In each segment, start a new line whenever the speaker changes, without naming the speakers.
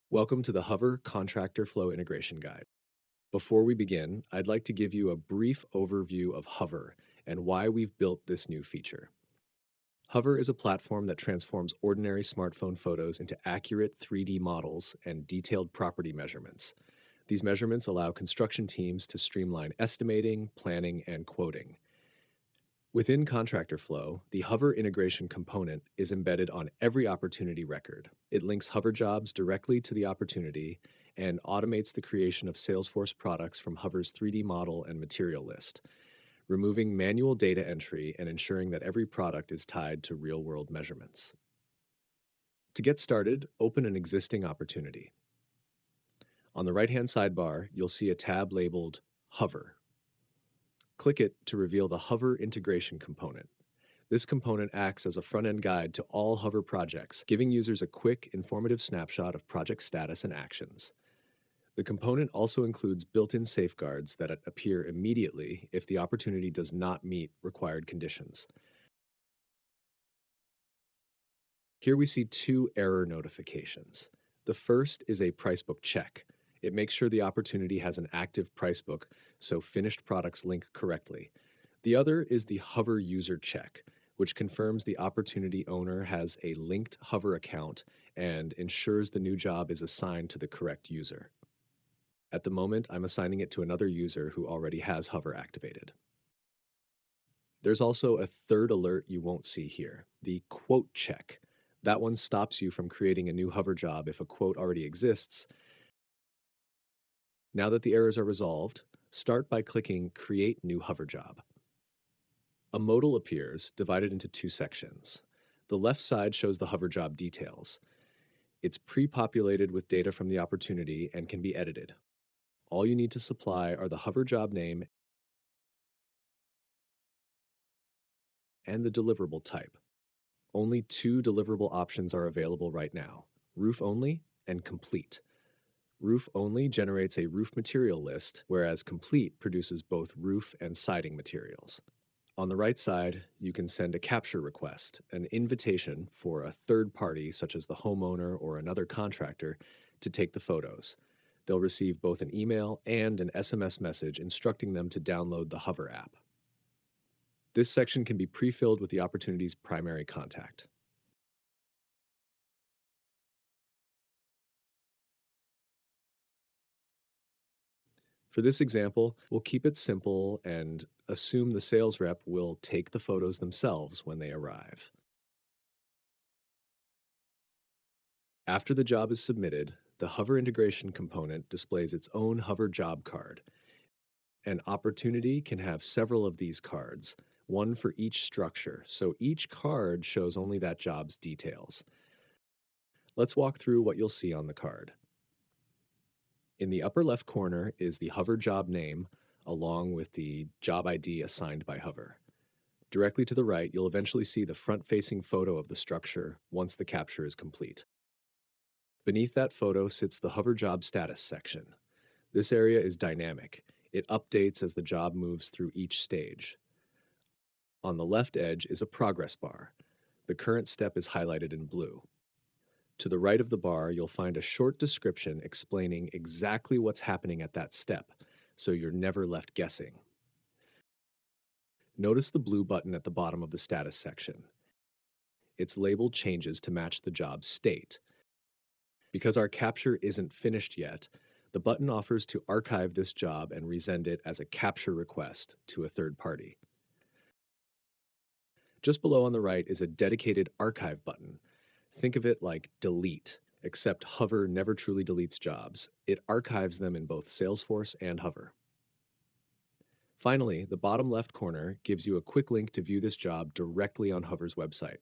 Welcome to the Hover ContractorFlow Integration Guide. Before we begin, I'd like to give you a brief overview of Hover and why we've built this new feature. Hover is a platform that transforms ordinary smartphone photos into accurate 3D models and detailed property measurements. These measurements allow construction teams to streamline estimating, planning, and quoting. Within ContractorFlow, the Hover integration component is embedded on every opportunity record. It links Hover jobs directly to the opportunity and automates the creation of Salesforce products from Hover's 3D model and material list, removing manual data entry and ensuring that every product is tied to real-world measurements. To get started, open an existing opportunity. On the right-hand sidebar, you'll see a tab labeled Hover. Click it to reveal the Hover integration component. This component acts as a front-end guide to all Hover projects, giving users a quick, informative snapshot of project status and actions. The component also includes built-in safeguards that appear immediately if the opportunity does not meet required conditions. Here we see two error notifications. The first is a pricebook check. It makes sure the opportunity has an active pricebook, so finished products link correctly. The other is the Hover user check, which confirms the opportunity owner has a linked Hover account and ensures the new job is assigned to the correct user. At the moment, I'm assigning it to another user who already has Hover activated. There's also a third alert you won't see here, the quote check. That one stops you from creating a new Hover job if a quote already exists. Now that the errors are resolved, start by clicking Create New Hover Job. A modal appears, divided into two sections. The left side shows the Hover job details. It's pre-populated with data from the opportunity and can be edited. All you need to supply are the Hover job name and the deliverable type. Only two deliverable options are available right now: Roof Only and Complete. Roof Only generates a roof material list, whereas Complete produces both roof and siding materials. On the right side, you can send a capture request, an invitation for a third party, such as the homeowner or another contractor, to take the photos. They'll receive both an email and an SMS message instructing them to download the Hover app. This section can be pre-filled with the opportunity's primary contact. For this example, we'll keep it simple and assume the sales rep will take the photos themselves when they arrive. After the job is submitted, the Hover integration component displays its own Hover job card. An opportunity can have several of these cards, one for each structure, so each card shows only that job's details. Let's walk through what you'll see on the card. In the upper left corner is the Hover job name, along with the job ID assigned by Hover. Directly to the right, you'll eventually see the front-facing photo of the structure once the capture is complete. Beneath that photo sits the Hover job status section. This area is dynamic. It updates as the job moves through each stage. On the left edge is a progress bar. The current step is highlighted in blue. To the right of the bar, you'll find a short description explaining exactly what's happening at that step, so you're never left guessing. Notice the blue button at the bottom of the status section. Its label changes to match the job's state. Because our capture isn't finished yet, the button offers to archive this job and resend it as a capture request to a third party. Just below on the right is a dedicated archive button. Think of it like delete, except Hover never truly deletes jobs. It archives them in both Salesforce and Hover. Finally, the bottom left corner gives you a quick link to view this job directly on Hover's website.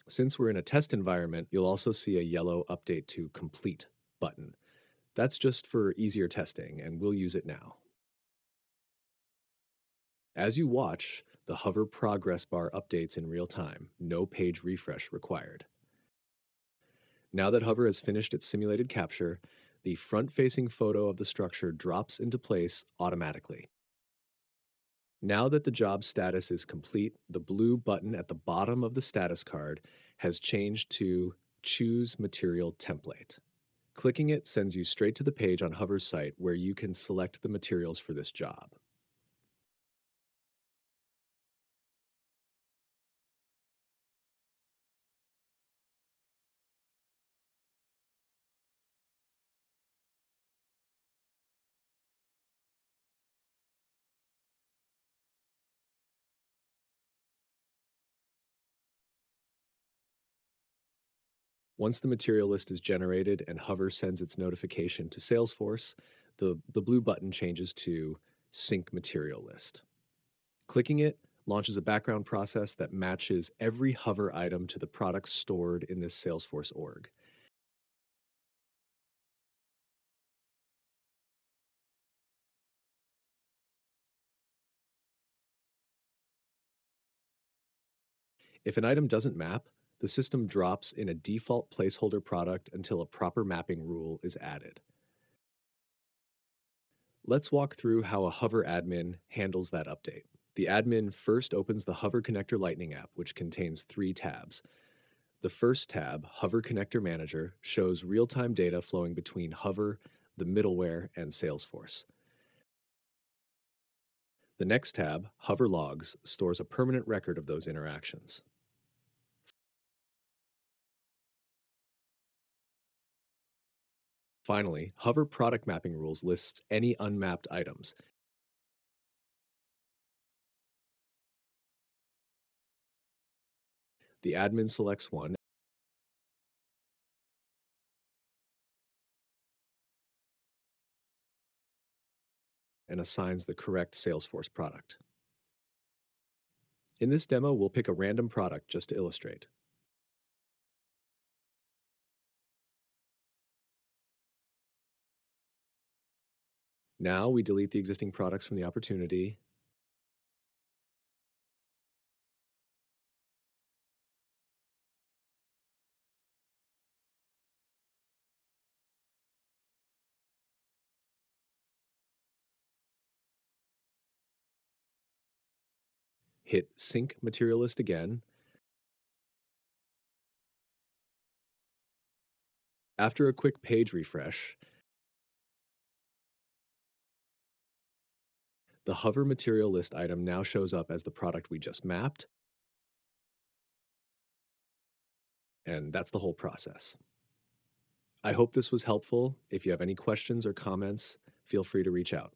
Since we're in a test environment, you'll also see a yellow Update to Complete button. That's just for easier testing, and we'll use it now. As you watch, the Hover progress bar updates in real time, no page refresh required. Now that Hover has finished its simulated capture, the front-facing photo of the structure drops into place automatically. Now that the job status is complete, the blue button at the bottom of the status card has changed to Choose Material Template. Clicking it sends you straight to the page on Hover's site where you can select the materials for this job. Once the material list is generated and Hover sends its notification to Salesforce, the blue button changes to Sync Material List. Clicking it launches a background process that matches every Hover item to the products stored in this Salesforce org. If an item doesn't map, the system drops in a default placeholder product until a proper mapping rule is added. Let's walk through how a Hover admin handles that update. The admin first opens the Hover Connector Lightning app, which contains 3 tabs. The first tab, Hover Connector Manager, shows real-time data flowing between Hover, the middleware, and Salesforce. The next tab, Hover Logs, stores a permanent record of those interactions. Finally, Hover Product Mapping Rules lists any unmapped items. The admin selects one and assigns the correct Salesforce product. In this demo, we'll pick a random product just to illustrate. Now we delete the existing products from the opportunity hit Sync Material List again. After a quick page refresh, the Hover Material List item now shows up as the product we just mapped, and that's the whole process. I hope this was helpful. If you have any questions or comments, feel free to reach out.